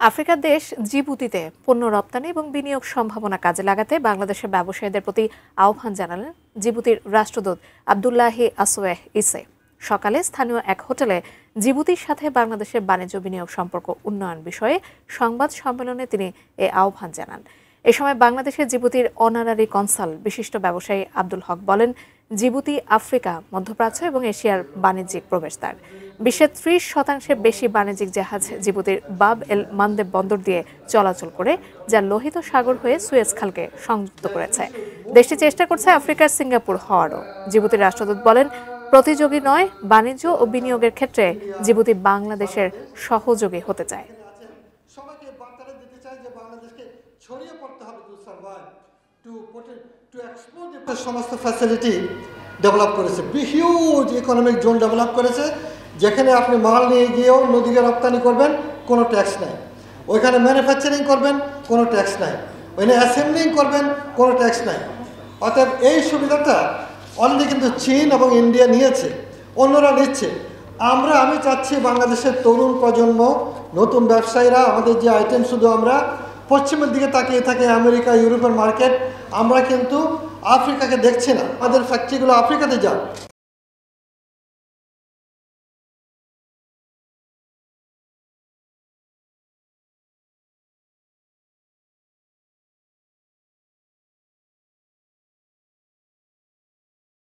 আফ্রিকার দেশ জিবুতিতে পণ্য রপ্তানি এবং বিনিয়োগ সম্ভাবনা কাজে লাগাতে বাংলাদেশের ব্যবসায়ীদের প্রতি আহ্বান জানালেন জিবুতির রাষ্ট্রদূত আব্দুল্লাহি আসওয়েহ ইসে। সকালে স্থানীয় এক হোটেলে জিবুতির সাথে বাংলাদেশের বাণিজ্য বিনিয়োগ সম্পর্ক উন্নয়ন বিষয়ে সংবাদ সম্মেলনে তিনি এ আহ্বান জানান। এ সময় বাংলাদেশের জিবুতির অনারারি কনসাল বিশিষ্ট ব্যবসায়ী আব্দুল হক বলেন, জিবুতি আফ্রিকা, মধ্যপ্রাচ্য এবং এশিয়ার বাণিজ্যিক প্রবেশদ্বার। বিশ্বের ৩০% বেশি বাণিজ্যিক জাহাজ জিবুতির বাব এল মান্দেব বন্দর দিয়ে চলাচল করে, যা লোহিত সাগর হয়ে সুয়েজ খালকে সংযুক্ত করেছে। দেশটি চেষ্টা করছে আফ্রিকার সিঙ্গাপুর হওয়ারও। জিবুতির রাষ্ট্রদূত বলেন, প্রতিযোগী নয়, বাণিজ্য ও বিনিয়োগের ক্ষেত্রে জিবুতি বাংলাদেশের সহযোগী হতে চায়। সবাইকে বার্তাটা দিতে চাই যে বাংলাদেশকে ছড়িয়ে পড়তে হবে to survive, to explore the সমস্ত ফ্যাসিলিটি ডেভেলপ করেছে, হিউজ ইকোনমিক জোন ডেভেলপ করেছে, যেখানে আপনি মাল নিয়ে গিয়েও নদীকে রপ্তানি করবেন, কোনো ট্যাক্স নাই। ওইখানে ম্যানুফ্যাকচারিং করবেন, কোনো ট্যাক্স নাই। ওইখানে অ্যাসেম্বলিং করবেন, কোনো ট্যাক্স নাই। অতএব এই সুবিধাটা অলরেডি কিন্তু চীন এবং ইন্ডিয়া নিয়েছে, অন্যরা নিচ্ছে। আমি চাচ্ছি বাংলাদেশের তরুণ প্রজন্ম, নতুন ব্যবসায়ীরা, আমাদের যে আইটেম শুধু আমরা পশ্চিমের দিকে তাকিয়ে থাকি, আমেরিকা, ইউরোপের মার্কেট, আমরা কিন্তু আফ্রিকাকে দেখছি না। আমাদের ফ্যাক্টরিগুলো আফ্রিকাতে যাক।